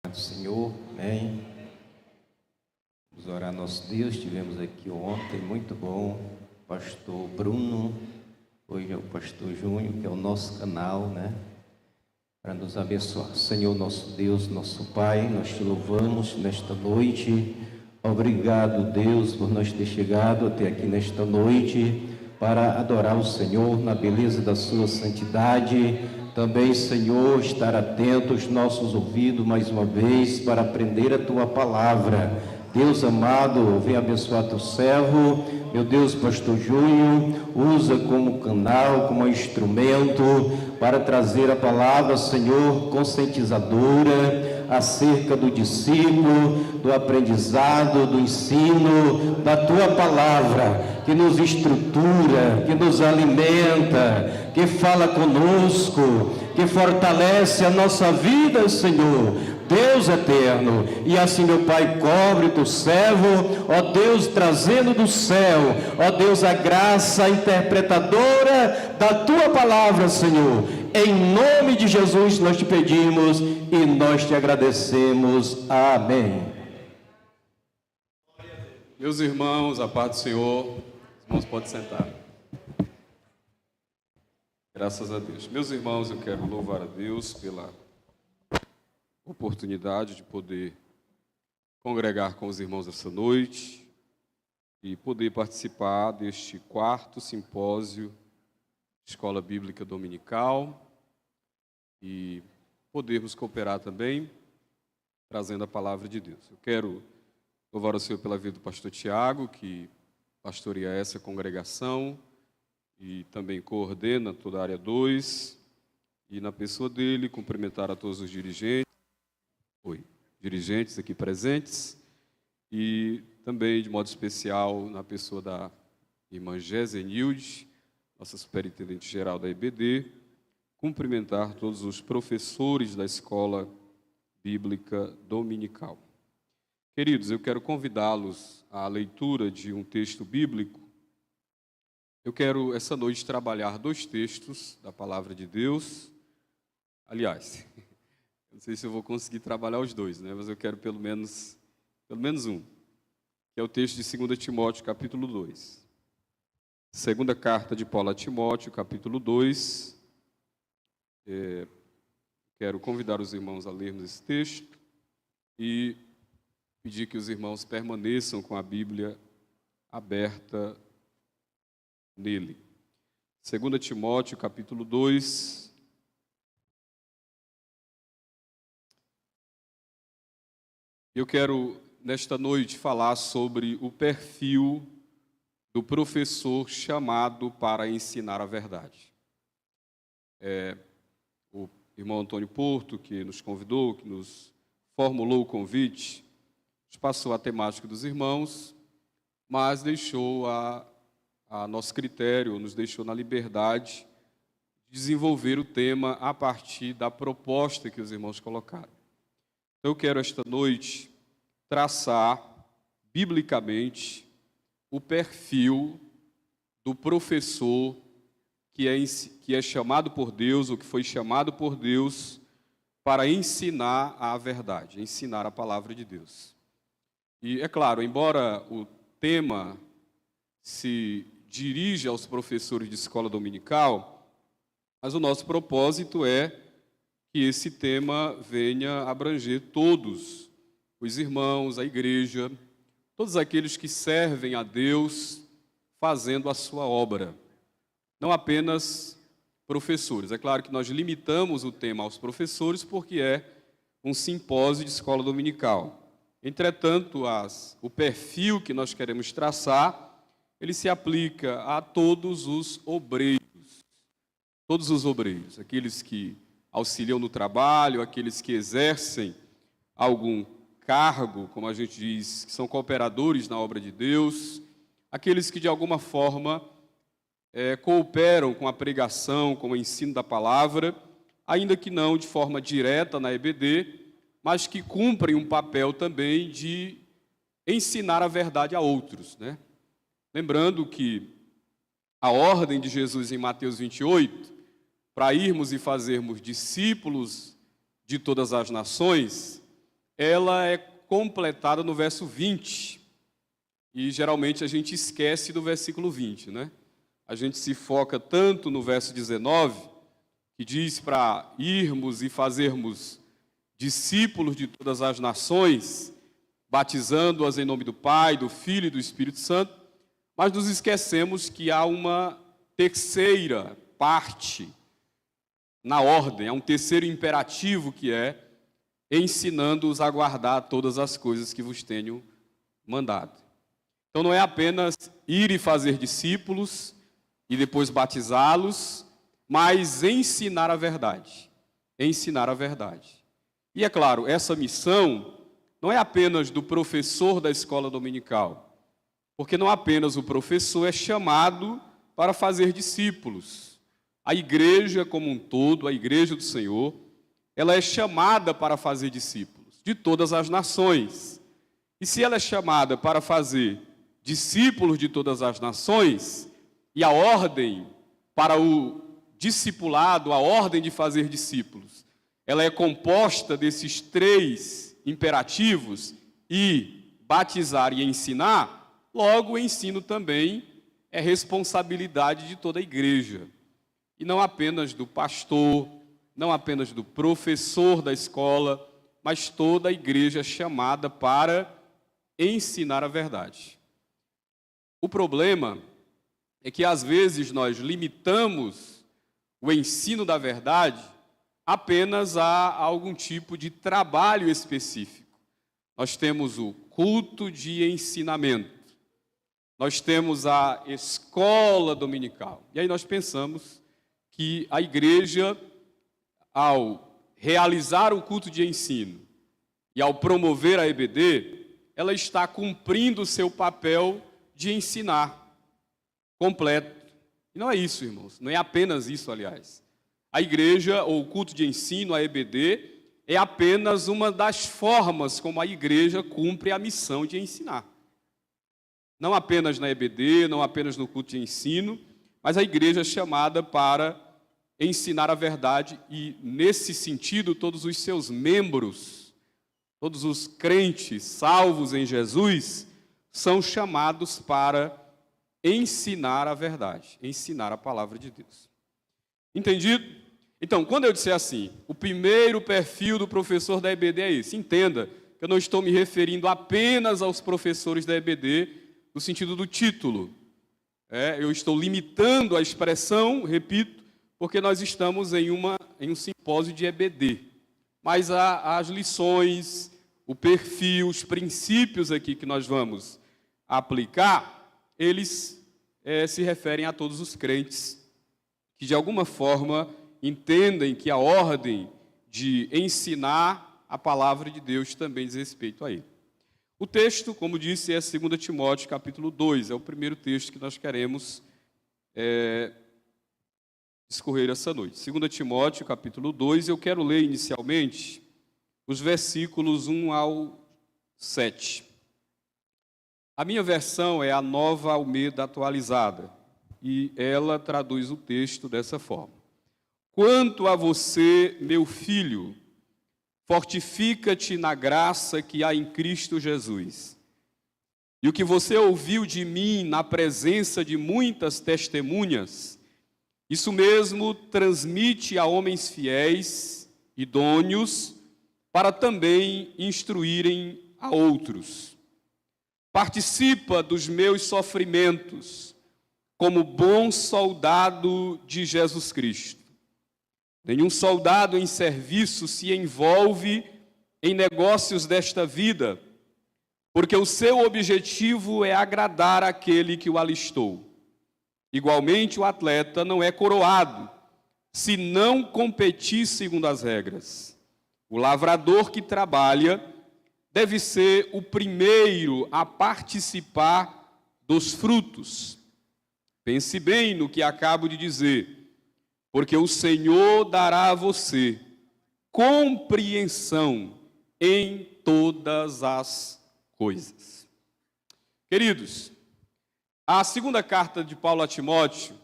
Do Senhor, amém. Vamos orar nosso Deus. Tivemos aqui ontem, muito bom, pastor Bruno, hoje é o pastor Júnior, que é o nosso canal, né? Para nos abençoar. Senhor, nosso Deus, nosso Pai, nós te louvamos nesta noite. Obrigado, Deus, por nós ter chegado até aqui nesta noite para adorar o Senhor na beleza da sua santidade. Também, Senhor, estar atento aos nossos ouvidos mais uma vez para aprender a tua palavra. Deus amado, vem abençoar teu servo, meu Deus, pastor Júnior, usa como canal, como instrumento para trazer a palavra, Senhor, conscientizadora acerca do discípulo, do aprendizado, do ensino da tua palavra, que nos estrutura, que nos alimenta, que fala conosco, que fortalece a nossa vida, Senhor, Deus eterno. E assim, meu Pai, cobre teu servo, ó Deus, trazendo do céu, ó Deus, a graça interpretadora da tua palavra, Senhor. Em nome de Jesus nós te pedimos e nós te agradecemos. Amém. Meus irmãos, a paz do Senhor. Os irmãos podem sentar. Graças a Deus. Meus irmãos, eu quero louvar a Deus pela oportunidade de poder congregar com os irmãos essa noite e poder participar deste 4º simpósio Escola Bíblica Dominical e podermos cooperar também trazendo a palavra de Deus. Eu quero louvar o Senhor pela vida do pastor Tiago, que pastoreia essa congregação e também coordena toda a área 2, e na pessoa dele cumprimentar a todos os dirigentes aqui presentes, e também de modo especial na pessoa da irmã Gesenilde, nossa superintendente geral da EBD, cumprimentar todos os professores da Escola Bíblica Dominical. Queridos, eu quero convidá-los à leitura de um texto bíblico. Eu quero, essa noite, trabalhar 2 textos da Palavra de Deus. Aliás, não sei se eu vou conseguir trabalhar os 2, né? Mas eu quero pelo menos um, que é o texto de 2 Timóteo, capítulo 2. Segunda carta de Paulo a Timóteo, capítulo 2. Quero convidar os irmãos a lermos esse texto e pedir que os irmãos permaneçam com a Bíblia aberta nele. 2 Timóteo, capítulo 2. Eu quero, nesta noite, falar sobre o perfil do professor chamado para ensinar a verdade. O irmão Antônio Porto, que nos convidou, que nos formulou o convite, nos passou a temática dos irmãos, mas deixou a nosso critério, nos deixou na liberdade de desenvolver o tema a partir da proposta que os irmãos colocaram. Então, eu quero esta noite traçar biblicamente o perfil do professor que é chamado por Deus, ou que foi chamado por Deus para ensinar a verdade, ensinar a palavra de Deus. E, é claro, embora o tema se dirija aos professores de escola dominical, mas o nosso propósito é que esse tema venha abranger todos os irmãos, a igreja, todos aqueles que servem a Deus fazendo a sua obra, não apenas professores. É claro que nós limitamos o tema aos professores porque é um simpósio de escola dominical. Entretanto, o perfil que nós queremos traçar, ele se aplica a todos os obreiros, aqueles que auxiliam no trabalho, aqueles que exercem algum cargo, como a gente diz, que são cooperadores na obra de Deus, aqueles que de alguma forma cooperam com a pregação, com o ensino da palavra, ainda que não de forma direta na EBD, mas que cumprem um papel também de ensinar a verdade a outros, né? Lembrando que a ordem de Jesus em Mateus 28, para irmos e fazermos discípulos de todas as nações, ela é completada no verso 20. E geralmente a gente esquece do versículo 20, né? A gente se foca tanto no verso 19, que diz para irmos e fazermos discípulos de todas as nações, batizando-as em nome do Pai, do Filho e do Espírito Santo, mas nos esquecemos que há uma terceira parte na ordem, há um terceiro imperativo que é ensinando-os a guardar todas as coisas que vos tenho mandado. Então não é apenas ir e fazer discípulos e depois batizá-los, mas ensinar a verdade. Ensinar a verdade. E é claro, essa missão não é apenas do professor da escola dominical, porque não apenas o professor é chamado para fazer discípulos. A igreja como um todo, a igreja do Senhor, ela é chamada para fazer discípulos de todas as nações. E se ela é chamada para fazer discípulos de todas as nações, e a ordem para o discipulado, a ordem de fazer discípulos, ela é composta desses três imperativos, ir, batizar e ensinar, logo o ensino também é responsabilidade de toda a igreja. E não apenas do pastor, não apenas do professor da escola, mas toda a igreja é chamada para ensinar a verdade. O problema é que às vezes nós limitamos o ensino da verdade apenas a algum tipo de trabalho específico. Nós temos o culto de ensinamento, nós temos a escola dominical. E aí nós pensamos que a igreja, ao realizar o culto de ensino e ao promover a EBD, ela está cumprindo o seu papel de ensinar completo. E não é isso, irmãos, não é apenas isso, aliás. A igreja, ou o culto de ensino, a EBD, é apenas uma das formas como a igreja cumpre a missão de ensinar. Não apenas na EBD, não apenas no culto de ensino, mas a igreja é chamada para ensinar a verdade e, nesse sentido, todos os seus membros, todos os crentes salvos em Jesus, são chamados para ensinar a verdade, ensinar a palavra de Deus. Entendido? Então, quando eu disser assim, o primeiro perfil do professor da EBD é esse, entenda que eu não estou me referindo apenas aos professores da EBD, no sentido do título. Eu estou limitando a expressão, repito, porque nós estamos em um simpósio de EBD. Mas as lições, o perfil, os princípios aqui que nós vamos aplicar, eles se referem a todos os crentes que, de alguma forma, entendem que a ordem de ensinar a palavra de Deus também diz respeito a ele. O texto, como disse, é 2 Timóteo, capítulo 2. É o primeiro texto que nós queremos discorrer essa noite. 2 Timóteo, capítulo 2, eu quero ler inicialmente os versículos 1 ao 7. A minha versão é a Nova Almeida atualizada, e ela traduz o texto dessa forma. Quanto a você, meu filho, fortifica-te na graça que há em Cristo Jesus. E o que você ouviu de mim na presença de muitas testemunhas, isso mesmo transmite a homens fiéis, idôneos, para também instruírem a outros. Participa dos meus sofrimentos, como bom soldado de Jesus Cristo. Nenhum soldado em serviço se envolve em negócios desta vida, porque o seu objetivo é agradar aquele que o alistou. Igualmente, o atleta não é coroado, se não competir segundo as regras. O lavrador que trabalha deve ser o primeiro a participar dos frutos. Pense bem no que acabo de dizer, porque o Senhor dará a você compreensão em todas as coisas. Queridos, a segunda carta de Paulo a Timóteo,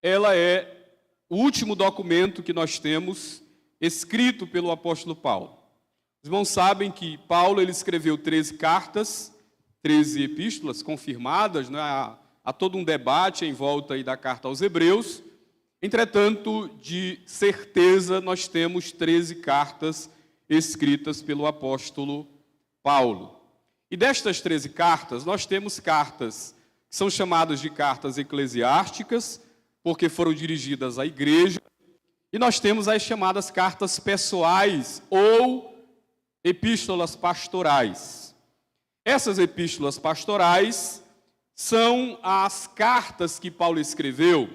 ela é o último documento que nós temos escrito pelo apóstolo Paulo. Os irmãos sabem que Paulo ele escreveu 13 cartas, 13 epístolas confirmadas, né? Há todo um debate em volta aí da carta aos Hebreus. Entretanto, de certeza, nós temos 13 cartas escritas pelo apóstolo Paulo. E destas 13 cartas, nós temos cartas que são chamadas de cartas eclesiásticas, porque foram dirigidas à igreja, e nós temos as chamadas cartas pessoais ou epístolas pastorais. Essas epístolas pastorais são as cartas que Paulo escreveu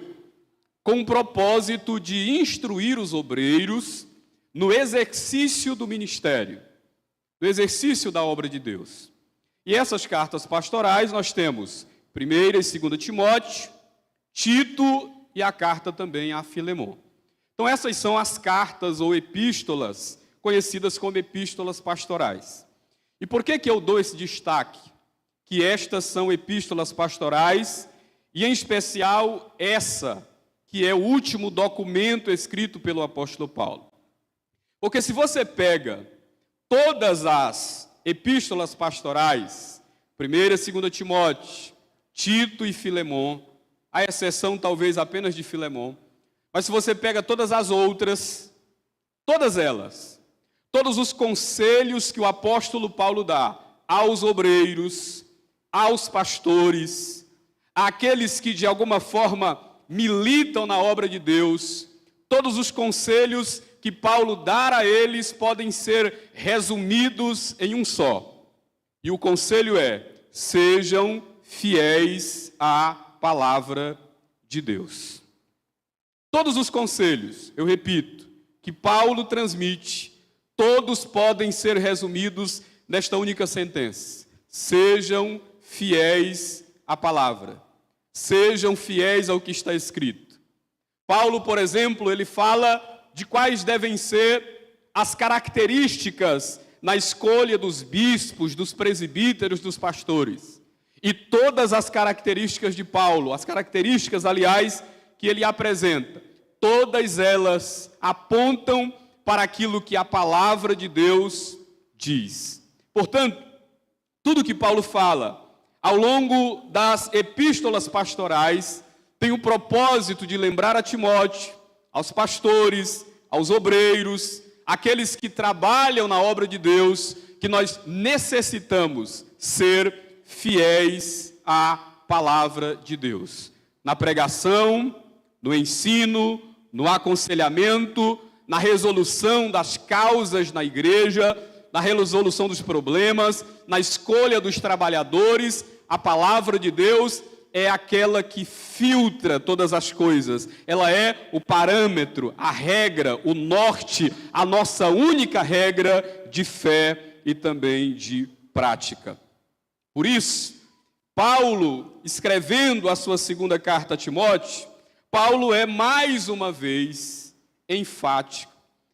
com o propósito de instruir os obreiros no exercício do ministério, no exercício da obra de Deus. E essas cartas pastorais nós temos 1ª e 2ª Timóteo, Tito e a carta também a Filemon. Então essas são as cartas ou epístolas conhecidas como epístolas pastorais. E por que eu dou esse destaque? Que estas são epístolas pastorais e, em especial, essa, que é o último documento escrito pelo apóstolo Paulo. Porque se você pega todas as epístolas pastorais, 1ª e 2ª Timóteo, Tito e Filemon, à exceção talvez apenas de Filemon, mas se você pega todas as outras, todas elas, todos os conselhos que o apóstolo Paulo dá aos obreiros, aos pastores, àqueles que de alguma forma militam na obra de Deus, todos os conselhos que Paulo dá a eles podem ser resumidos em um só. E o conselho é: sejam fiéis à palavra de Deus. Todos os conselhos, eu repito, que Paulo transmite, todos podem ser resumidos nesta única sentença: sejam fiéis à palavra. Sejam fiéis ao que está escrito. Paulo, por exemplo, ele fala de quais devem ser as características na escolha dos bispos, dos presbíteros, dos pastores. E todas as características de Paulo, as características, aliás, que ele apresenta, todas elas apontam para aquilo que a palavra de Deus diz. Portanto, tudo que Paulo fala ao longo das epístolas pastorais tem o propósito de lembrar a Timóteo, aos pastores, aos obreiros, aqueles que trabalham na obra de Deus, que nós necessitamos ser fiéis à palavra de Deus. Na pregação, no ensino, no aconselhamento, na resolução das causas na igreja, na resolução dos problemas, na escolha dos trabalhadores, a palavra de Deus é aquela que filtra todas as coisas. Ela é o parâmetro, a regra, o norte, a nossa única regra de fé e também de prática. Por isso, Paulo, escrevendo a sua 2ª carta a Timóteo, Paulo é mais uma vez enfático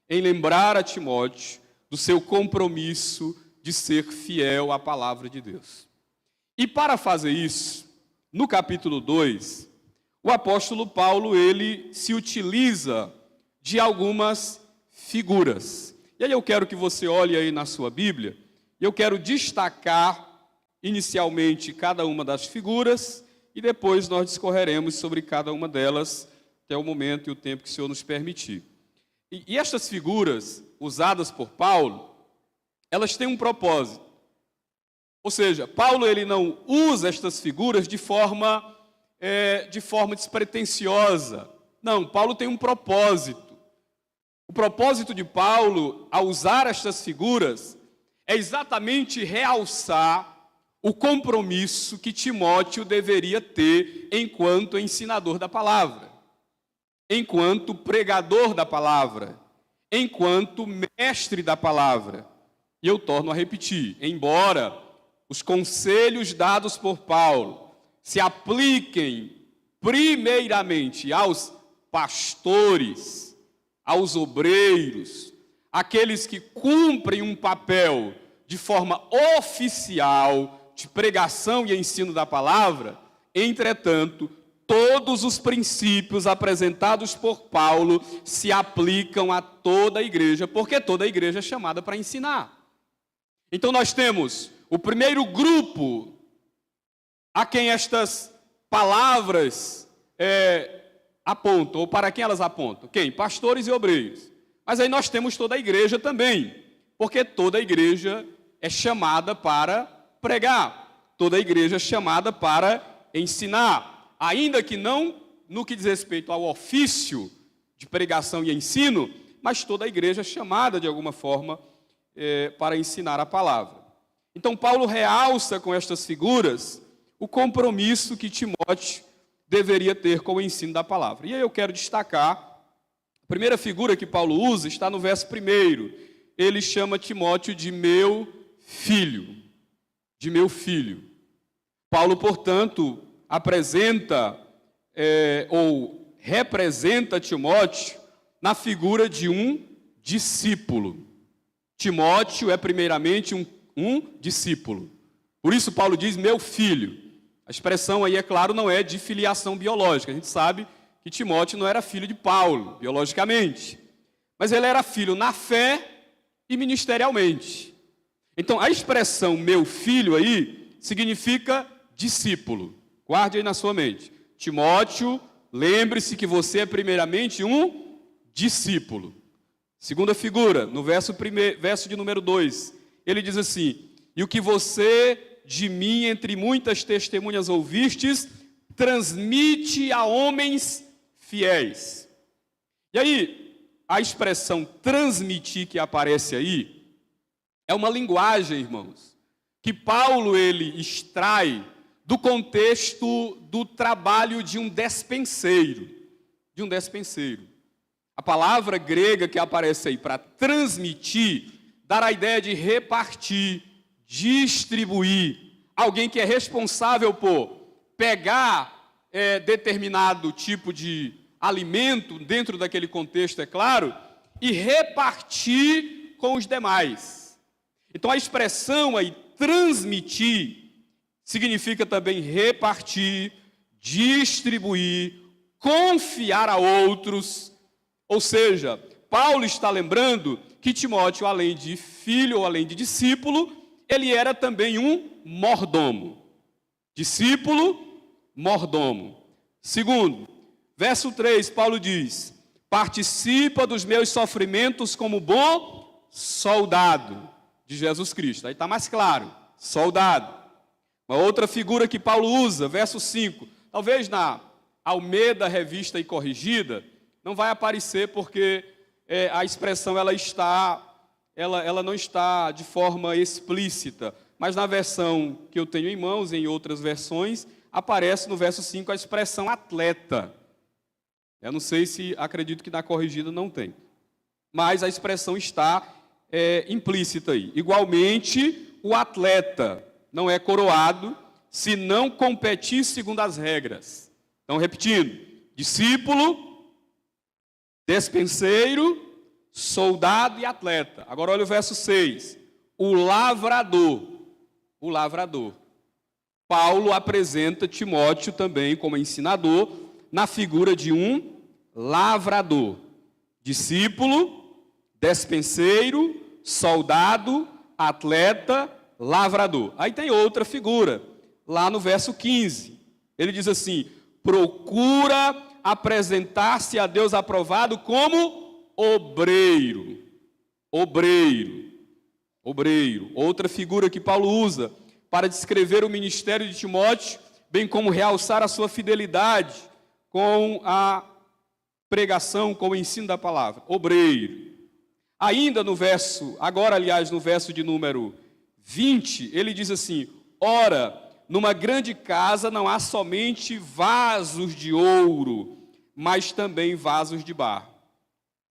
em lembrar a Timóteo do seu compromisso de ser fiel à palavra de Deus. E para fazer isso, no capítulo 2, o apóstolo Paulo, ele se utiliza de algumas figuras. E aí eu quero que você olhe aí na sua Bíblia, e eu quero destacar inicialmente cada uma das figuras, e depois nós discorreremos sobre cada uma delas, até o momento e o tempo que o Senhor nos permitir. E estas figuras, usadas por Paulo, elas têm um propósito. Ou seja, Paulo ele não usa estas figuras de forma despretensiosa. Não, Paulo tem um propósito. O propósito de Paulo, ao usar estas figuras, é exatamente realçar o compromisso que Timóteo deveria ter enquanto ensinador da palavra, enquanto pregador da palavra, enquanto mestre da palavra. E eu torno a repetir, embora os conselhos dados por Paulo se apliquem primeiramente aos pastores, aos obreiros, aqueles que cumprem um papel de forma oficial de pregação e ensino da palavra, entretanto, todos os princípios apresentados por Paulo se aplicam a toda a igreja, porque toda a igreja é chamada para ensinar. Então nós temos o primeiro grupo a quem estas palavras apontam, ou para quem elas apontam. Quem? Pastores e obreiros. Mas aí nós temos toda a igreja também, porque toda a igreja é chamada para pregar, toda a igreja é chamada para ensinar, ainda que não no que diz respeito ao ofício de pregação e ensino, mas toda a igreja é chamada de alguma forma para ensinar a palavra. Então Paulo realça com estas figuras o compromisso que Timóteo deveria ter com o ensino da palavra. E aí eu quero destacar, a primeira figura que Paulo usa está no verso 1. Ele chama Timóteo de meu filho. De meu filho. Paulo, portanto, apresenta ou representa Timóteo na figura de um discípulo. Timóteo é primeiramente um discípulo. Por isso Paulo diz meu filho. A expressão aí, é claro, não é de filiação biológica. A gente sabe que Timóteo não era filho de Paulo, biologicamente. Mas ele era filho na fé e ministerialmente. Então, a expressão meu filho aí significa discípulo. Guarde aí na sua mente. Timóteo, lembre-se que você é primeiramente um discípulo. Segunda figura, no verso de número 2, ele diz assim: e o que você de mim, entre muitas testemunhas ouvistes, transmite a homens fiéis. E aí, a expressão transmitir que aparece aí, é uma linguagem, irmãos, que Paulo ele extrai do contexto do trabalho de um despenseiro. De um despenseiro. A palavra grega que aparece aí para transmitir, dá a ideia de repartir, distribuir. Alguém que é responsável por pegar determinado tipo de alimento, dentro daquele contexto, é claro, e repartir com os demais. Então a expressão aí, transmitir, significa também repartir, distribuir, confiar a outros. Ou seja, Paulo está lembrando que Timóteo, além de filho ou além de discípulo, ele era também um mordomo. Discípulo, mordomo. Segundo, verso 3, Paulo diz: participa dos meus sofrimentos como bom soldado de Jesus Cristo. Aí está mais claro, soldado. Uma outra figura que Paulo usa, verso 5, talvez na Almeida Revista e Corrigida, não vai aparecer porque a expressão ela não está de forma explícita, mas na versão que eu tenho em mãos, em outras versões, aparece no verso 5 a expressão atleta. Eu não sei se, acredito que na corrigida não tem, mas a expressão está implícita aí. Igualmente, o atleta não é coroado se não competir segundo as regras. Então, repetindo, discípulo, despenseiro, soldado e atleta. Agora olha o verso 6. O lavrador. O lavrador. Paulo apresenta Timóteo também como ensinador na figura de um lavrador. Discípulo, despenseiro, soldado, atleta, lavrador. Aí tem outra figura, lá no verso 15. Ele diz assim: procura apresentar-se a Deus aprovado como obreiro. Obreiro. Obreiro. Outra figura que Paulo usa para descrever o ministério de Timóteo, bem como realçar a sua fidelidade com a pregação, com o ensino da palavra. Obreiro. Ainda no verso, agora aliás no verso de número 20, ele diz assim: ora, numa grande casa não há somente vasos de ouro, mas também vasos de barro.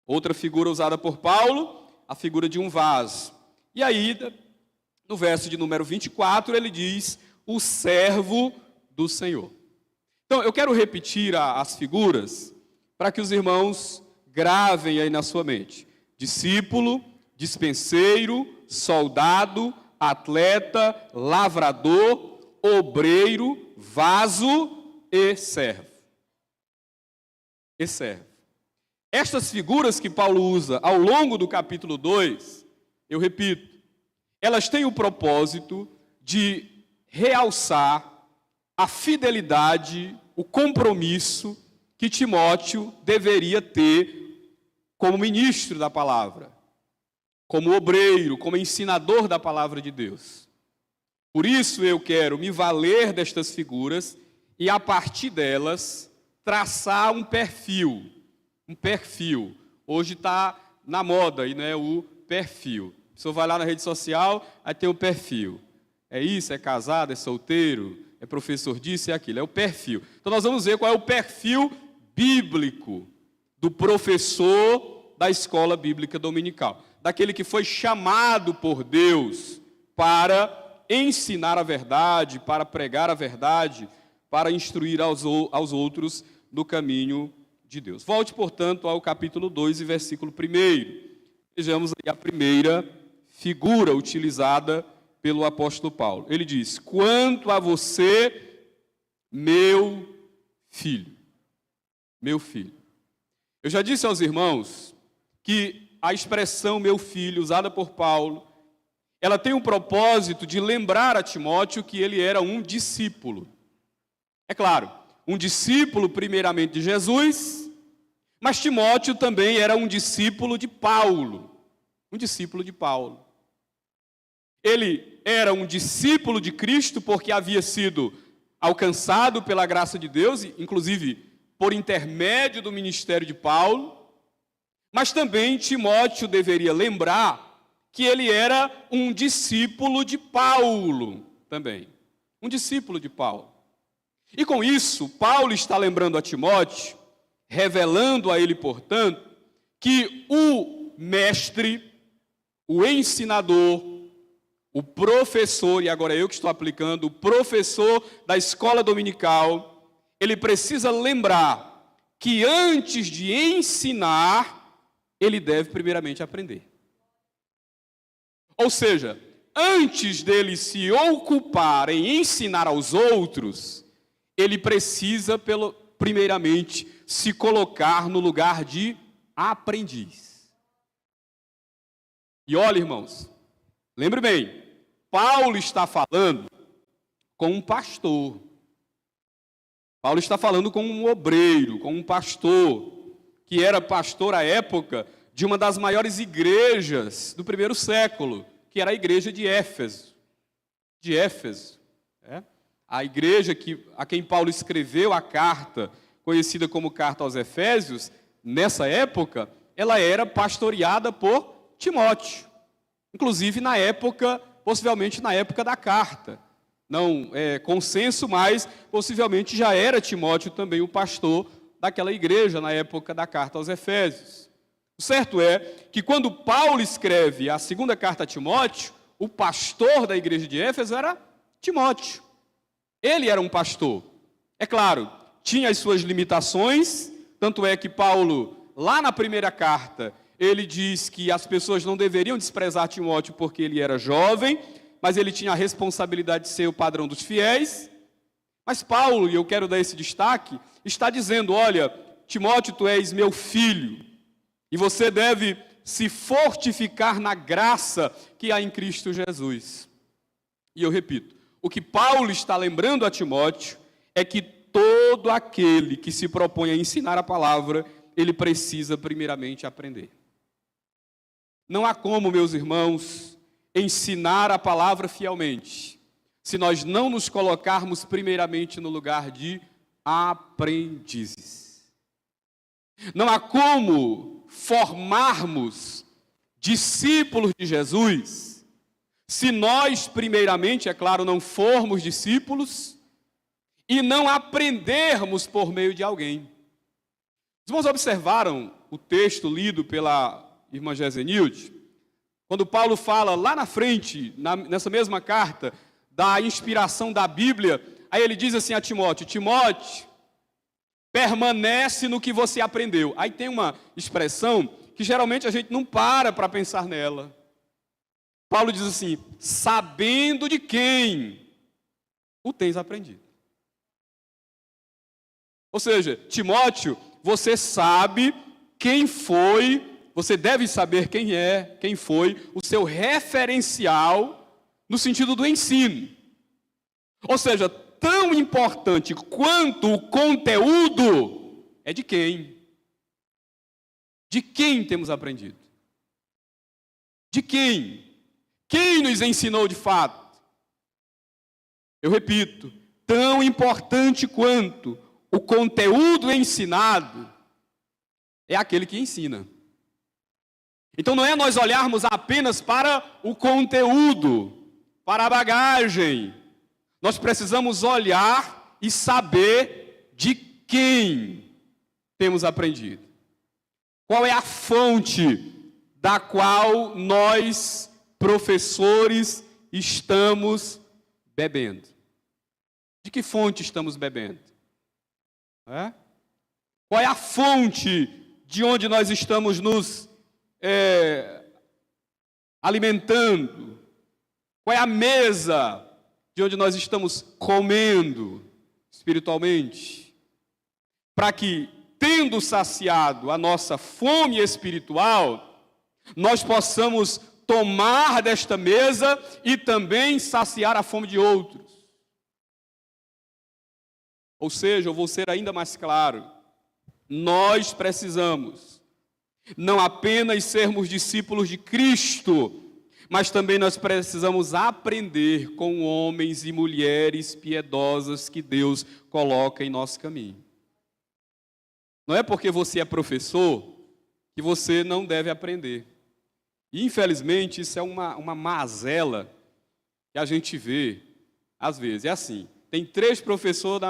Outra figura usada por Paulo, a figura de um vaso. E aí, no verso de número 24, ele diz: o servo do Senhor. Então, eu quero repetir as figuras para que os irmãos gravem aí na sua mente. Discípulo, dispenseiro, soldado, atleta, lavrador, obreiro, vaso e servo. E servo. Estas figuras que Paulo usa ao longo do capítulo 2, eu repito, elas têm o propósito de realçar a fidelidade, o compromisso que Timóteo deveria ter como ministro da palavra, como obreiro, como ensinador da palavra de Deus. Por isso eu quero me valer destas figuras e, a partir delas, traçar um perfil. Um perfil. Hoje está na moda, aí, né, o perfil. A pessoa vai lá na rede social, aí tem o perfil. É isso, é casado, é solteiro, é professor disso, é aquilo. É o perfil. Então nós vamos ver qual é o perfil bíblico do professor da escola bíblica dominical. Daquele que foi chamado por Deus para ensinar a verdade, para pregar a verdade, para instruir aos outros no caminho de Deus. Volte, portanto, ao capítulo 2 e versículo 1. Vejamos aí a primeira figura utilizada pelo apóstolo Paulo. Ele diz: quanto a você, meu filho. Meu filho. Eu já disse aos irmãos que a expressão meu filho, usada por Paulo, ela tem o propósito de lembrar a Timóteo que ele era um discípulo. É claro, um discípulo primeiramente de Jesus, mas Timóteo também era um discípulo de Paulo. Um discípulo de Paulo. Ele era um discípulo de Cristo porque havia sido alcançado pela graça de Deus, inclusive por intermédio do ministério de Paulo, mas também Timóteo deveria lembrar que ele era um discípulo de Paulo também. Um discípulo de Paulo. E com isso, Paulo está lembrando a Timóteo, revelando a ele, portanto, que o mestre, o ensinador, o professor, e agora eu que estou aplicando, o professor da escola dominical, ele precisa lembrar que antes de ensinar, ele deve primeiramente aprender. Ou seja, antes dele se ocupar em ensinar aos outros, ele precisa, primeiramente, se colocar no lugar de aprendiz. E olha, irmãos, lembre bem, Paulo está falando com um pastor. Paulo está falando com um obreiro, com um pastor, que era pastor à época de uma das maiores igrejas do primeiro século, que era a igreja de Éfeso. De Éfeso. A igreja a quem Paulo escreveu a carta, conhecida como Carta aos Efésios, nessa época, ela era pastoreada por Timóteo. Inclusive na época, possivelmente na época da carta. Não é consenso, mas possivelmente já era Timóteo também o pastor daquela igreja na época da carta aos Efésios. O certo é que quando Paulo escreve a segunda carta a Timóteo, o pastor da igreja de Éfeso era Timóteo. Ele era um pastor. É claro, tinha as suas limitações, tanto é que Paulo, lá na primeira carta, ele diz que as pessoas não deveriam desprezar Timóteo porque ele era jovem, mas ele tinha a responsabilidade de ser o padrão dos fiéis. Mas Paulo, e eu quero dar esse destaque, está dizendo: olha, Timóteo, tu és meu filho, e você deve se fortificar na graça que há em Cristo Jesus. E eu repito, o que Paulo está lembrando a Timóteo é que todo aquele que se propõe a ensinar a palavra, ele precisa primeiramente aprender. Não há como, meus irmãos, ensinar a palavra fielmente, se nós não nos colocarmos primeiramente no lugar de aprendizes. Não há como formarmos discípulos de Jesus, se nós primeiramente, é claro, não formos discípulos e não aprendermos por meio de alguém. Os irmãos observaram o texto lido pela irmã Gesenilde? Quando Paulo fala lá na frente, nessa mesma carta, da inspiração da Bíblia, aí ele diz assim a Timóteo: Timóteo, permanece no que você aprendeu. Aí tem uma expressão que geralmente a gente não para pensar nela. Paulo diz assim: sabendo de quem o tens aprendido. Ou seja, Timóteo, você sabe quem foi você deve saber quem é, quem foi o seu referencial no sentido do ensino. Ou seja, tão importante quanto o conteúdo é de quem? De quem temos aprendido? De quem? Quem nos ensinou de fato? Eu repito, tão importante quanto o conteúdo ensinado é aquele que ensina. Então não é nós olharmos apenas para o conteúdo, para a bagagem. Nós precisamos olhar e saber de quem temos aprendido. Qual é a fonte da qual nós, professores, estamos bebendo? De que fonte estamos bebendo? Qual é a fonte de onde nós estamos nos alimentando? Qual é a mesa de onde nós estamos comendo espiritualmente? Para que, tendo saciado a nossa fome espiritual, nós possamos tomar desta mesa e também saciar a fome de outros. Ou seja, eu vou ser ainda mais claro, nós precisamos não apenas sermos discípulos de Cristo, mas também nós precisamos aprender com homens e mulheres piedosas que Deus coloca em nosso caminho. Não é porque você é professor que você não deve aprender. E, infelizmente, isso é uma mazela que a gente vê, às vezes. É assim, tem 3 professores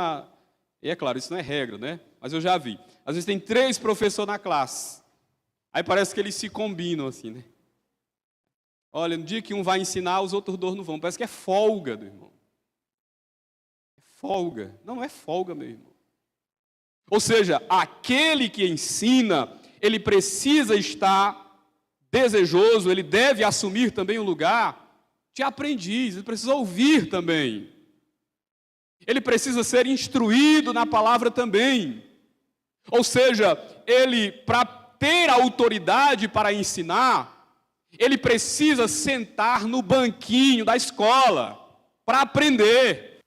E é claro, isso não é regra, né? Mas eu já vi. Às vezes tem 3 professores na classe. Aí parece que eles se combinam assim, né? Olha, no dia que um vai ensinar, os outros 2 não vão. Parece que é folga, meu irmão. É folga. Não é folga, meu irmão. Ou seja, aquele que ensina, ele precisa estar desejoso, ele deve assumir também o lugar de aprendiz, ele precisa ouvir também. Ele precisa ser instruído na palavra também. Ou seja, ele, para ter autoridade para ensinar, ele precisa sentar no banquinho da escola para aprender.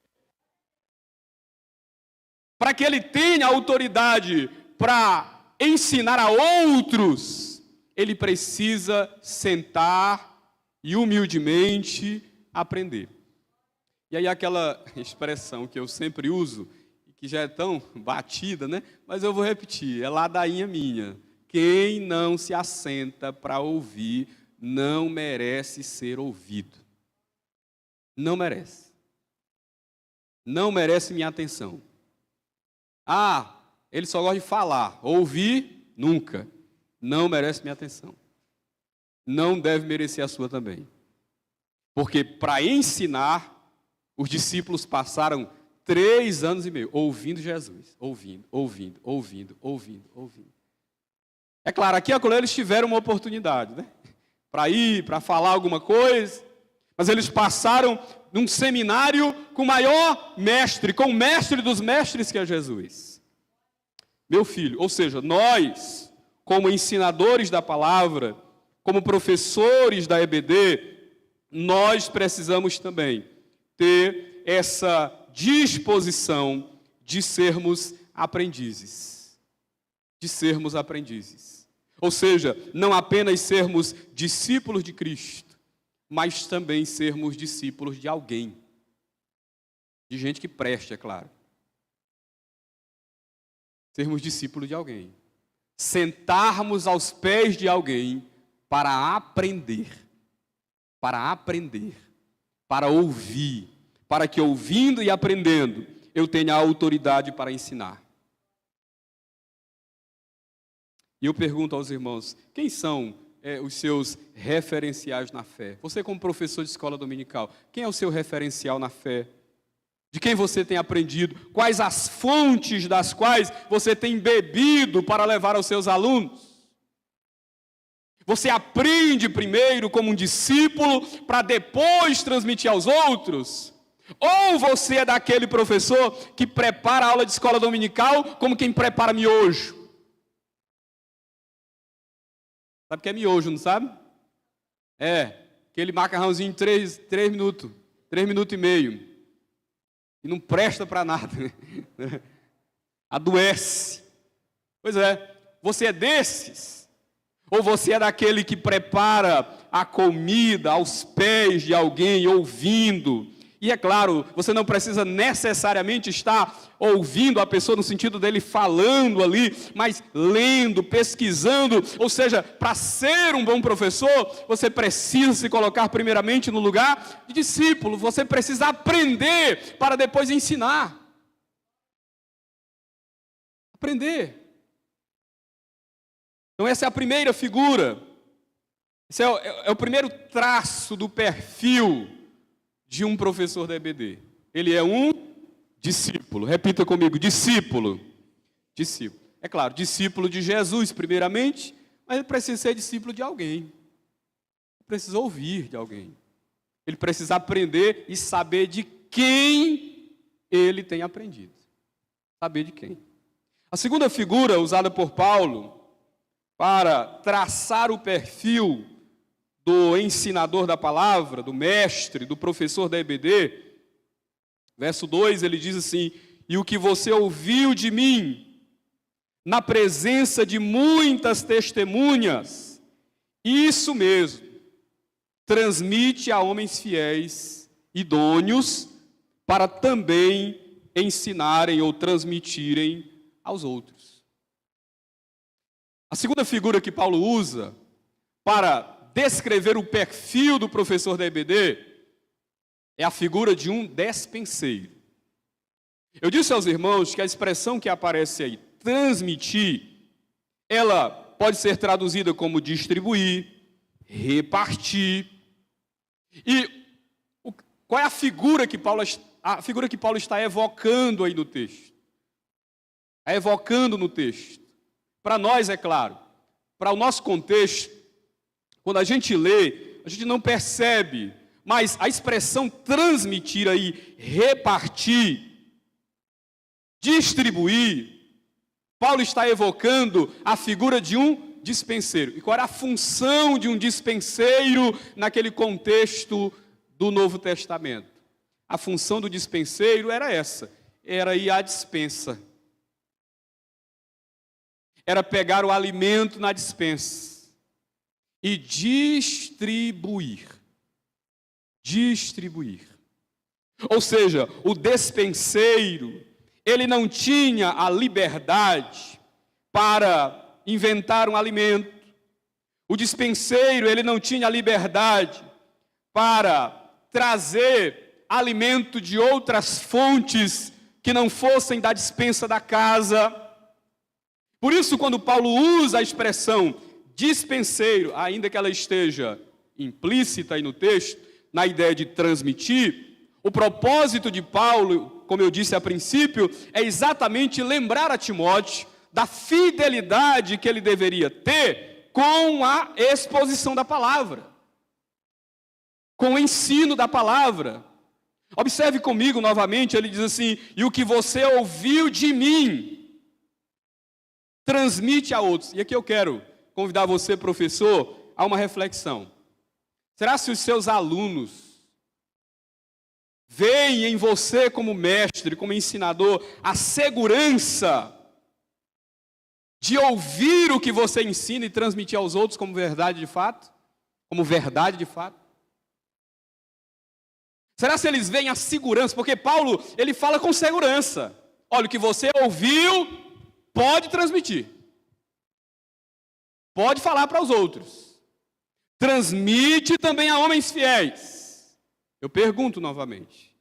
Para que ele tenha autoridade para ensinar a outros, ele precisa sentar e humildemente aprender. E aí aquela expressão que eu sempre uso, que já é tão batida, né? Mas eu vou repetir, é ladainha minha. Quem não se assenta para ouvir, não merece ser ouvido. Não merece. Não merece minha atenção. Ele só gosta de falar. Ouvir, nunca. Não merece minha atenção. Não deve merecer a sua também. Porque para ensinar, os discípulos passaram 3 anos e meio ouvindo Jesus. Ouvindo. É claro, aqui e acolá eles tiveram uma oportunidade, né? Para ir, para falar alguma coisa. Mas eles passaram num seminário com o maior mestre, com o mestre dos mestres que é Jesus. Meu filho, ou seja, nós, como ensinadores da palavra, como professores da EBD, nós precisamos também ter essa disposição de sermos aprendizes. De sermos aprendizes. Ou seja, não apenas sermos discípulos de Cristo, mas também sermos discípulos de alguém. De gente que preste, é claro. Sermos discípulos de alguém. Sentarmos aos pés de alguém para aprender. Para aprender. Para ouvir. Para que ouvindo e aprendendo, eu tenha autoridade para ensinar. E eu pergunto aos irmãos, quem são os seus referenciais na fé? Você como professor de escola dominical, quem é o seu referencial na fé? De quem você tem aprendido? Quais as fontes das quais você tem bebido para levar aos seus alunos? Você aprende primeiro como um discípulo para depois transmitir aos outros? Ou você é daquele professor que prepara a aula de escola dominical como quem prepara miojo? Sabe o que é miojo, não sabe? É, aquele macarrãozinho de 3 minutos, 3 minutos e meio. E não presta para nada. Adoece. Pois é, você é desses? Ou você é daquele que prepara a comida aos pés de alguém, ouvindo? E é claro, você não precisa necessariamente estar ouvindo a pessoa no sentido dele falando ali, mas lendo, pesquisando. Ou seja, para ser um bom professor, você precisa se colocar primeiramente no lugar de discípulo. Você precisa aprender para depois ensinar. Aprender. Então essa é a primeira figura. Esse é o primeiro traço do perfil de um professor da EBD. Ele é um discípulo. Repita comigo, discípulo. Discípulo. É claro, discípulo de Jesus primeiramente, mas ele precisa ser discípulo de alguém. Ele precisa ouvir de alguém. Ele precisa aprender e saber de quem ele tem aprendido. Saber de quem. A segunda figura usada por Paulo para traçar o perfil do ensinador da palavra, do mestre, do professor da EBD, verso 2, ele diz assim: e o que você ouviu de mim, na presença de muitas testemunhas, isso mesmo, transmite a homens fiéis, idôneos, para também ensinarem ou transmitirem aos outros. A segunda figura que Paulo usa para descrever o perfil do professor da EBD é a figura de um despenseiro. Eu disse aos irmãos que a expressão que aparece aí, transmitir, ela pode ser traduzida como distribuir, repartir. E qual é a figura que Paulo está evocando aí no texto? Está evocando no texto. Para nós, é claro, para o nosso contexto, quando a gente lê, a gente não percebe, mas a expressão transmitir aí, repartir, distribuir, Paulo está evocando a figura de um dispenseiro. E qual era a função de um dispenseiro naquele contexto do Novo Testamento? A função do dispenseiro era essa, era ir à despensa. Era pegar o alimento na despensa e distribuir. Distribuir. Ou seja, o despenseiro, ele não tinha a liberdade para inventar um alimento. O dispenseiro, ele não tinha a liberdade para trazer alimento de outras fontes que não fossem da despensa da casa. Por isso, quando Paulo usa a expressão dispenseiro, ainda que ela esteja implícita aí no texto, na ideia de transmitir, o propósito de Paulo, como eu disse a princípio, é exatamente lembrar a Timóteo da fidelidade que ele deveria ter com a exposição da palavra, com o ensino da palavra. Observe comigo novamente, ele diz assim: e o que você ouviu de mim, transmite a outros. E aqui eu quero convidar você, professor, a uma reflexão. Será se os seus alunos veem em você como mestre, como ensinador, a segurança de ouvir o que você ensina e transmitir aos outros como verdade de fato? Como verdade de fato? Será se eles veem a segurança? Porque Paulo, ele fala com segurança. Olha, o que você ouviu, pode transmitir. Pode falar para os outros. Transmite também a homens fiéis. Eu pergunto novamente.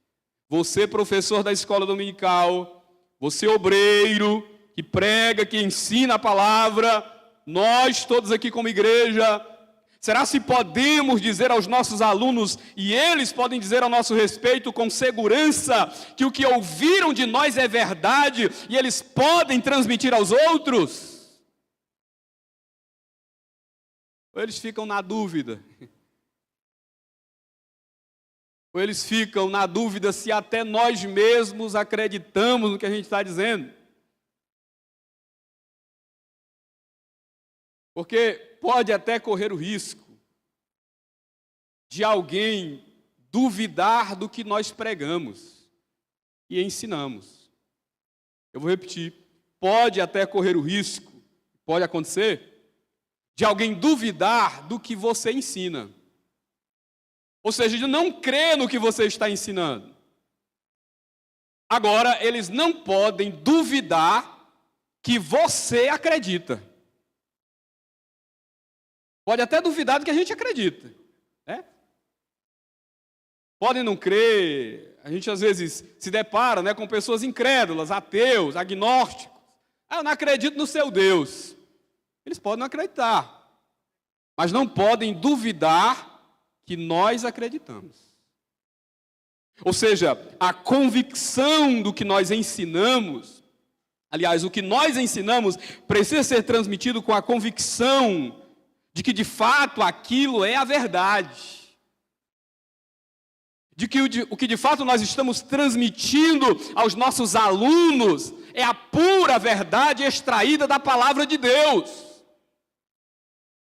Você, professor da escola dominical, você, obreiro, que prega, que ensina a palavra, nós todos aqui como igreja, será se podemos dizer aos nossos alunos, e eles podem dizer ao nosso respeito com segurança, que o que ouviram de nós é verdade, e eles podem transmitir aos outros? Ou eles ficam na dúvida? Ou eles ficam na dúvida se até nós mesmos acreditamos no que a gente está dizendo? Porque pode até correr o risco de alguém duvidar do que nós pregamos e ensinamos. Eu vou repetir. Pode até correr o risco, pode acontecer, de alguém duvidar do que você ensina. Ou seja, de não crer no que você está ensinando. Agora, eles não podem duvidar que você acredita. Pode até duvidar do que a gente acredita. Né? Podem não crer. A gente às vezes se depara, né, com pessoas incrédulas, ateus, agnósticos. Eu não acredito no seu Deus. Eles podem não acreditar, mas não podem duvidar que nós acreditamos. Ou seja, a convicção do que nós ensinamos, aliás, o que nós ensinamos precisa ser transmitido com a convicção de que de fato aquilo é a verdade. De que o que de fato nós estamos transmitindo aos nossos alunos é a pura verdade extraída da palavra de Deus.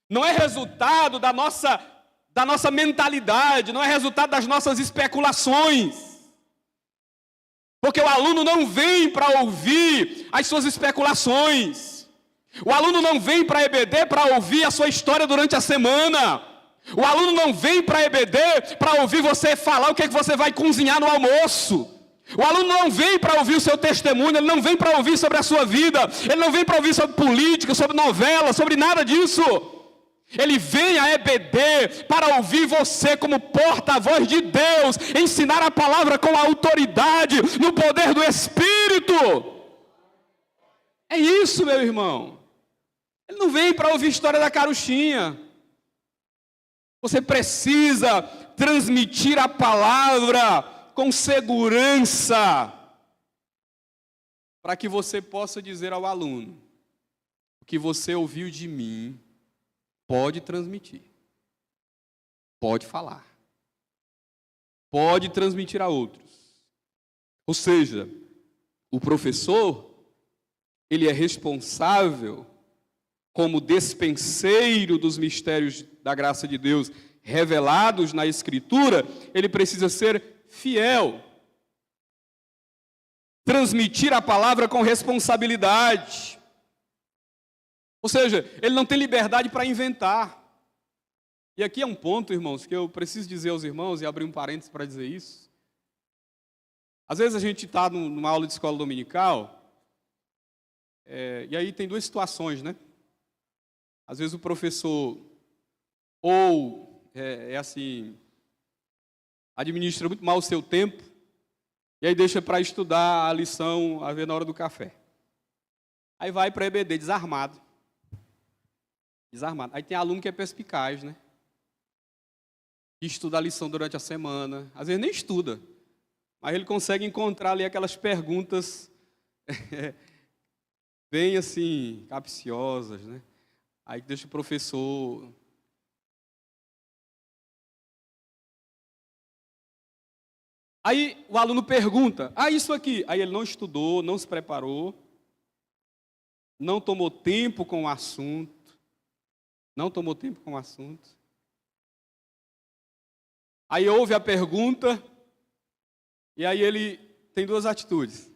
Não é resultado da nossa mentalidade, não é resultado das nossas especulações. Porque o aluno não vem para ouvir as suas especulações. O aluno não vem para a EBD para ouvir a sua história durante a semana. O aluno não vem para a EBD para ouvir você falar o que você vai cozinhar no almoço. O aluno não vem para ouvir o seu testemunho, ele não vem para ouvir sobre a sua vida, ele não vem para ouvir sobre política, sobre novela, sobre nada disso. Ele vem à EBD para ouvir você como porta-voz de Deus, ensinar a palavra com autoridade, no poder do Espírito. É isso, meu irmão. Ele não vem para ouvir a história da carochinha. Você precisa transmitir a palavra com segurança, para que você possa dizer ao aluno: o que você ouviu de mim, pode transmitir, pode falar, pode transmitir a outros. Ou seja, o professor, ele é responsável como despenseiro dos mistérios da graça de Deus revelados na Escritura, ele precisa ser fiel. Transmitir a palavra com responsabilidade. Ou seja, ele não tem liberdade para inventar. E aqui é um ponto, irmãos, que eu preciso dizer aos irmãos, e abrir um parênteses para dizer isso. Às vezes a gente está numa aula de escola dominical, e aí tem duas situações, né? Às vezes o professor assim, administra muito mal o seu tempo, e aí deixa para estudar a lição, a ver na hora do café. Aí vai para a EBD desarmado. Aí tem aluno que é perspicaz, né? Que estuda a lição durante a semana. Às vezes nem estuda, mas ele consegue encontrar ali aquelas perguntas bem assim, capciosas, né? Aí deixa o professor. Aí o aluno pergunta: isso aqui. Aí ele não estudou, não se preparou, não tomou tempo com o assunto. Aí ouve a pergunta, e aí ele tem duas atitudes.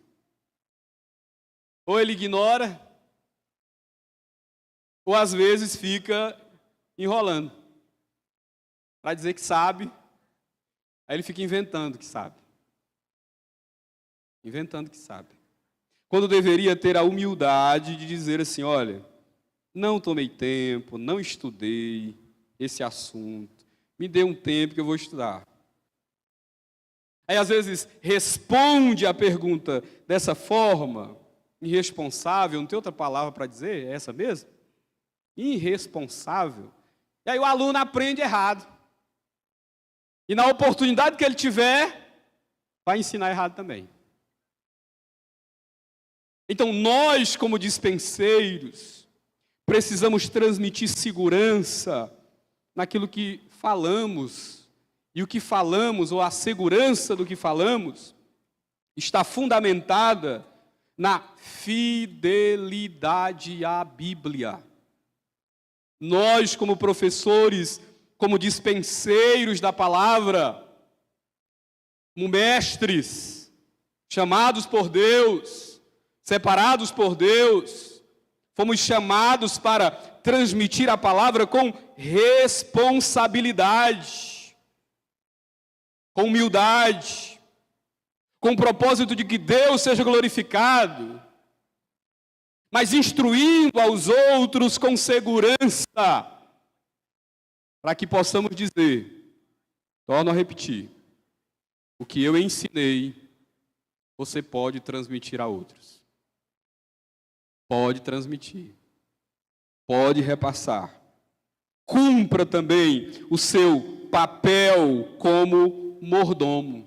Ou ele ignora, ou às vezes fica enrolando, para dizer que sabe. Aí ele fica inventando que sabe. Quando deveria ter a humildade de dizer assim: olha, não tomei tempo, não estudei esse assunto, me dê um tempo que eu vou estudar. Aí às vezes responde a pergunta dessa forma, irresponsável, não tem outra palavra para dizer, é essa mesmo? Irresponsável. E aí o aluno aprende errado. E na oportunidade que ele tiver, vai ensinar errado também. Então nós, como dispenseiros, precisamos transmitir segurança naquilo que falamos. E o que falamos, ou a segurança do que falamos, está fundamentada na fidelidade à Bíblia. Nós, como professores, como dispenseiros da palavra, como mestres, chamados por Deus, separados por Deus, fomos chamados para transmitir a palavra com responsabilidade, com humildade, com o propósito de que Deus seja glorificado, mas instruindo aos outros com segurança, para que possamos dizer, torno a repetir, o que eu ensinei, você pode transmitir a outros. Pode transmitir. Pode repassar. Cumpra também o seu papel como mordomo.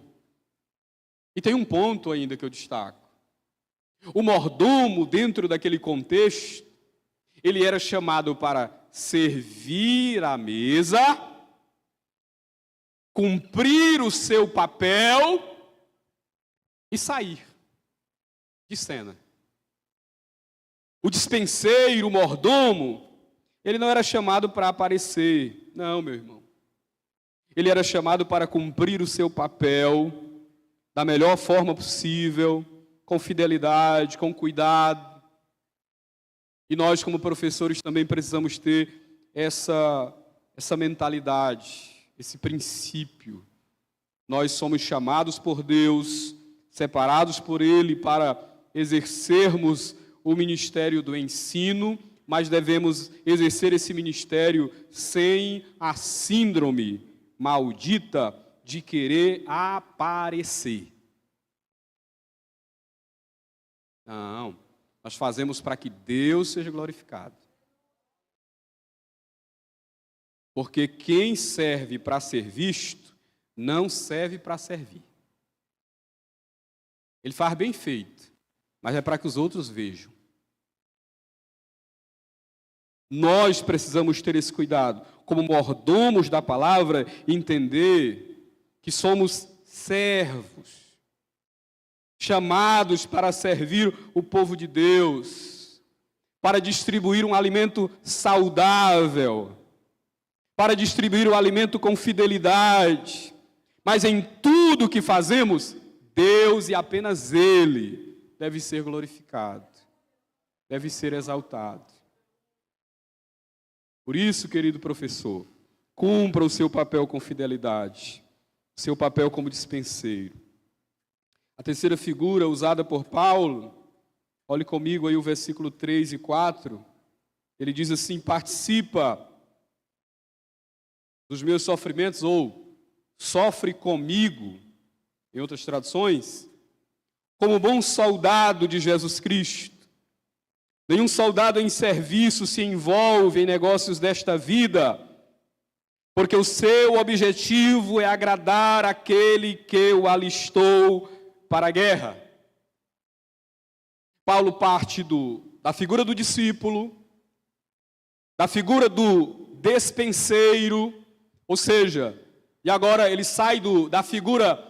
E tem um ponto ainda que eu destaco. O mordomo, dentro daquele contexto, ele era chamado para servir à mesa, cumprir o seu papel e sair de cena. O dispenseiro, o mordomo, ele não era chamado para aparecer. Não, meu irmão. Ele era chamado para cumprir o seu papel da melhor forma possível, com fidelidade, com cuidado. E nós, como professores, também precisamos ter essa mentalidade, esse princípio. Nós somos chamados por Deus, separados por Ele para exercermos o ministério do ensino, mas devemos exercer esse ministério sem a síndrome maldita de querer aparecer. Não, nós fazemos para que Deus seja glorificado. Porque quem serve para ser visto, não serve para servir. Ele faz bem feito, mas é para que os outros vejam. Nós precisamos ter esse cuidado, como mordomos da palavra, entender que somos servos, chamados para servir o povo de Deus, para distribuir um alimento saudável, para distribuir o alimento com fidelidade, mas em tudo que fazemos, Deus e apenas Ele deve ser glorificado, deve ser exaltado. Por isso, querido professor, cumpra o seu papel com fidelidade, o seu papel como dispenseiro. A terceira figura usada por Paulo, olhe comigo aí o versículo 3 e 4, ele diz assim: participa dos meus sofrimentos, ou sofre comigo, em outras traduções, como bom soldado de Jesus Cristo. Nenhum soldado em serviço se envolve em negócios desta vida, porque o seu objetivo é agradar aquele que o alistou para a guerra. Paulo parte da figura do discípulo, da figura do despenseiro, ou seja, e agora ele sai da figura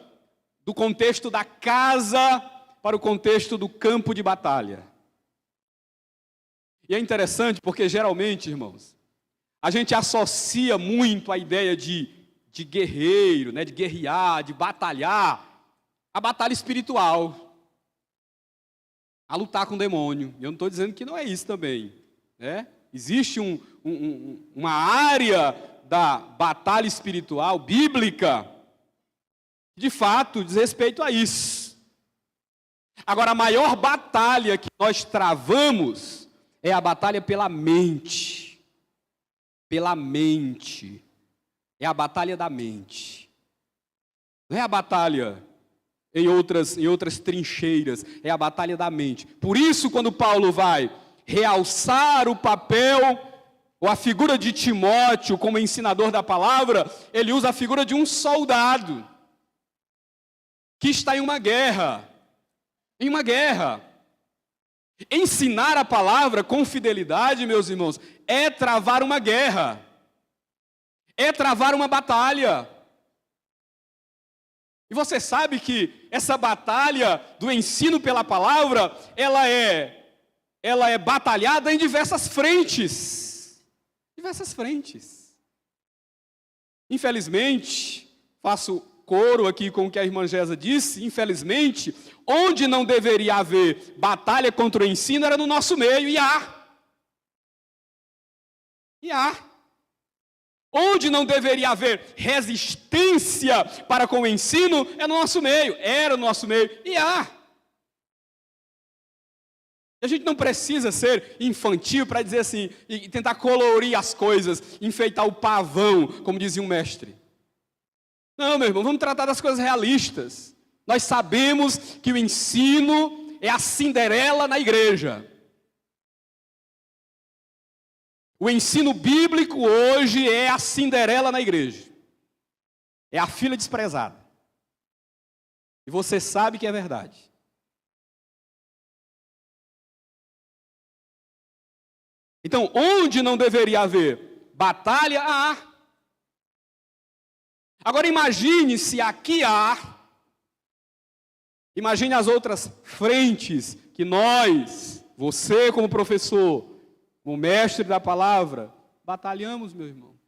do contexto da casa para o contexto do campo de batalha. E é interessante porque geralmente, irmãos, a gente associa muito a ideia de guerreiro, né, de guerrear, de batalhar, a batalha espiritual, a lutar com o demônio. E eu não estou dizendo que não é isso também, né? Existe uma área da batalha espiritual bíblica, de fato, diz respeito a isso. Agora, a maior batalha que nós travamos é a batalha pela mente. Pela mente. É a batalha da mente. Não é a batalha em outras trincheiras, é a batalha da mente. Por isso, quando Paulo vai realçar o papel ou a figura de Timóteo como ensinador da palavra, ele usa a figura de um soldado que está em uma guerra. Em uma guerra. Ensinar a palavra com fidelidade, meus irmãos, é travar uma guerra. É travar uma batalha. E você sabe que essa batalha do ensino pela palavra, ela é batalhada em diversas frentes. Diversas frentes. Infelizmente, faço coro aqui com o que a irmã Gesa disse, infelizmente, onde não deveria haver batalha contra o ensino era no nosso meio, e há. Onde não deveria haver resistência para com o ensino é no nosso meio, era no nosso meio, e há. A gente não precisa ser infantil para dizer assim, e tentar colorir as coisas, enfeitar o pavão, como dizia um mestre. Não, meu irmão, vamos tratar das coisas realistas. Nós sabemos que o ensino é a Cinderela na igreja. O ensino bíblico hoje é a Cinderela na igreja. É a filha desprezada. E você sabe que é verdade. Então, onde não deveria haver batalha, há. Agora imagine se aqui há. Imagine as outras frentes que nós, você como professor, como mestre da palavra, batalhamos, meu irmão.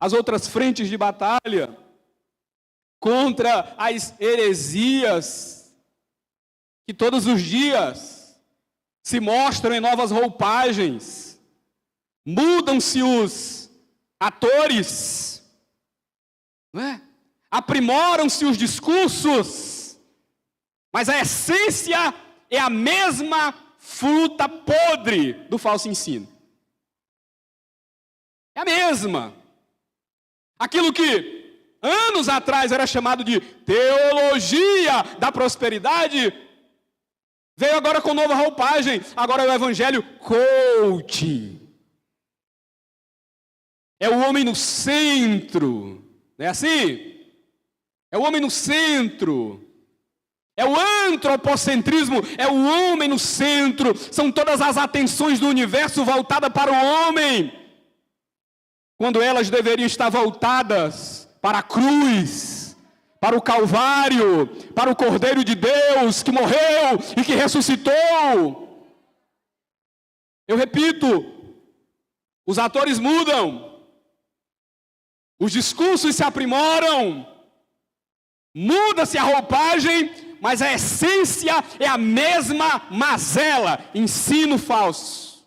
As outras frentes de batalha contra as heresias que todos os dias se mostram em novas roupagens. Mudam-se os atores, não é? Aprimoram-se os discursos, mas a essência é a mesma fruta podre do falso ensino. É a mesma. Aquilo que anos atrás era chamado de teologia da prosperidade, veio agora com nova roupagem. Agora é o evangelho coaching. É o homem no centro. Não é assim? É o homem no centro. É o antropocentrismo. É o homem no centro. São todas as atenções do universo voltadas para o homem, quando elas deveriam estar voltadas para a cruz, para o Calvário, para o Cordeiro de Deus que morreu e que ressuscitou. Eu repito, os atores mudam, os discursos se aprimoram, muda-se a roupagem, mas a essência é a mesma mazela, ensino falso.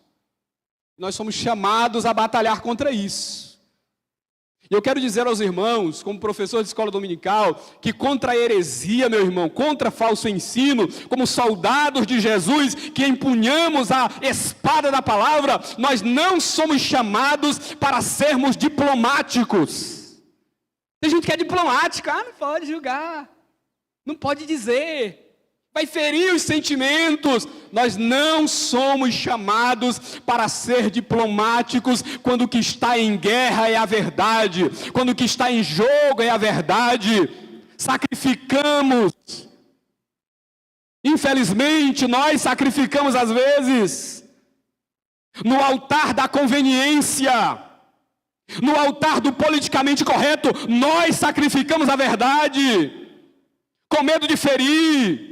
Nós somos chamados a batalhar contra isso. E eu quero dizer aos irmãos, como professor de escola dominical, que contra a heresia, meu irmão, contra falso ensino, como soldados de Jesus, que empunhamos a espada da palavra, nós não somos chamados para sermos diplomáticos. Tem gente que é diplomática, não pode julgar, não pode dizer, vai ferir os sentimentos. Nós não somos chamados para ser diplomáticos quando o que está em guerra é a verdade, quando o que está em jogo é a verdade. Sacrificamos. Infelizmente, nós sacrificamos às vezes no altar da conveniência, no altar do politicamente correto. Nós sacrificamos a verdade com medo de ferir,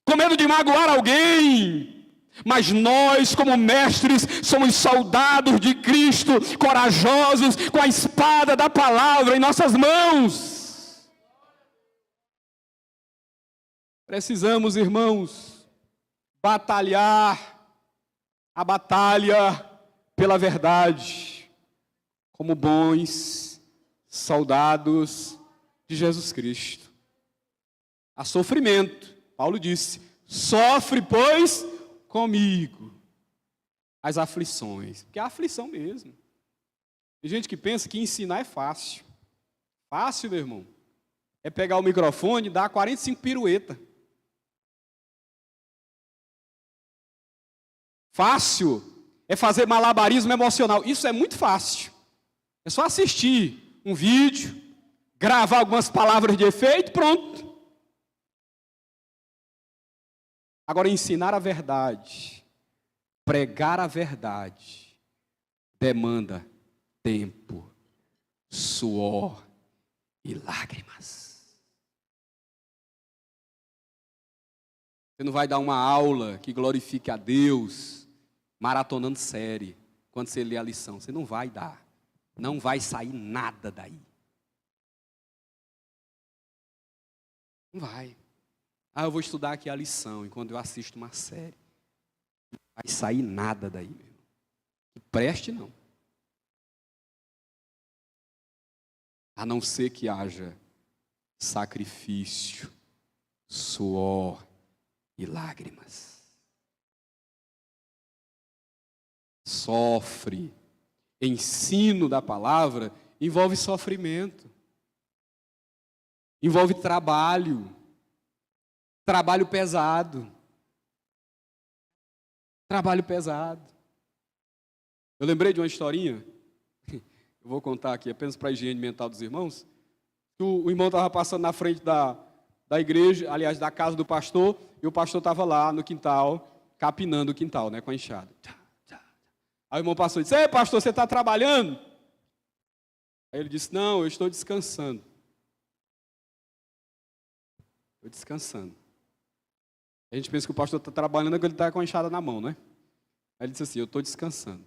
com medo de magoar alguém. Mas nós, como mestres, somos soldados de Cristo, corajosos, com a espada da palavra em nossas mãos. Precisamos, irmãos, batalhar a batalha pela verdade, como bons soldados de Jesus Cristo. Há sofrimento. Paulo disse, sofre, pois, comigo as aflições. Porque é aflição mesmo. Tem gente que pensa que ensinar é fácil. Fácil, meu irmão, é pegar o microfone e dar 45 piruetas. Fácil é fazer malabarismo emocional. Isso é muito fácil. É só assistir um vídeo, gravar algumas palavras de efeito, pronto. Agora, ensinar a verdade, pregar a verdade, demanda tempo, suor e lágrimas. Você não vai dar uma aula que glorifique a Deus maratonando série, quando você lê a lição. Você não vai dar. Não vai sair nada daí. Não vai. Eu vou estudar aqui a lição enquanto eu assisto uma série. Não vai sair nada daí, meu irmão. Que preste, não. A não ser que haja sacrifício, suor e lágrimas. Sofre. Ensino da palavra envolve sofrimento. Envolve trabalho. Trabalho pesado. Trabalho pesado. Eu lembrei de uma historinha. Eu vou contar aqui apenas para a higiene mental dos irmãos. O irmão estava passando na frente da igreja, aliás, da casa do pastor, e o pastor estava lá no quintal, capinando o quintal, né, com a enxada. Aí o irmão passou e disse: "Ei, pastor, você está trabalhando?" Aí ele disse: "Não, eu estou descansando." Estou descansando. A gente pensa que o pastor está trabalhando porque ele está com a enxada na mão, né? Aí ele disse assim: "Eu estou descansando."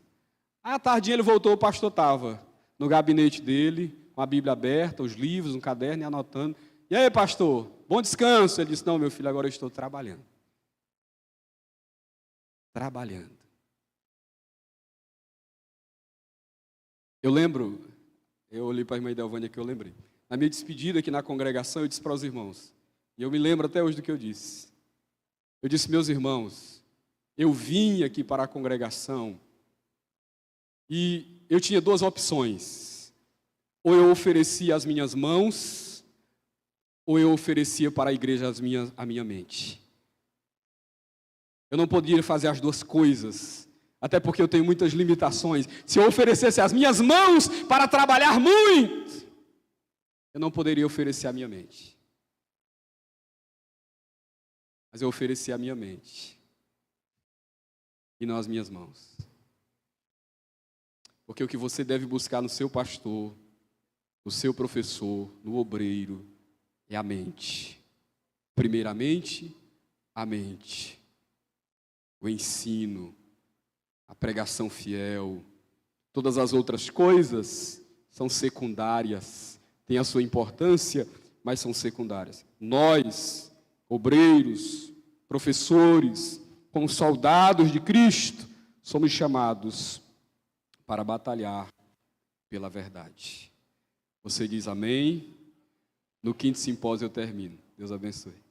Aí à tardinha ele voltou, o pastor estava no gabinete dele, com a Bíblia aberta, os livros, um caderno e anotando. "E aí, pastor, bom descanso?" Ele disse: "Não, meu filho, agora eu estou trabalhando." Trabalhando. Eu lembro, eu olhei para a irmã Idelvânia que eu lembrei. Na minha despedida aqui na congregação, eu disse para os irmãos, e eu me lembro até hoje do que eu disse. Eu disse: "Meus irmãos, eu vim aqui para a congregação e eu tinha duas opções. Ou eu oferecia as minhas mãos, ou eu oferecia para a igreja a minha mente. Eu não podia fazer as duas coisas, até porque eu tenho muitas limitações. Se eu oferecesse as minhas mãos para trabalhar muito, eu não poderia oferecer a minha mente. Mas eu ofereci a minha mente e não as minhas mãos. Porque o que você deve buscar no seu pastor, no seu professor, no obreiro, é a mente. Primeiramente, a mente. O ensino, a pregação fiel. Todas as outras coisas são secundárias. Têm a sua importância, mas são secundárias. Nós, obreiros, professores, como soldados de Cristo, somos chamados para batalhar pela verdade. Você diz amém? No 5º simpósio eu termino. Deus abençoe.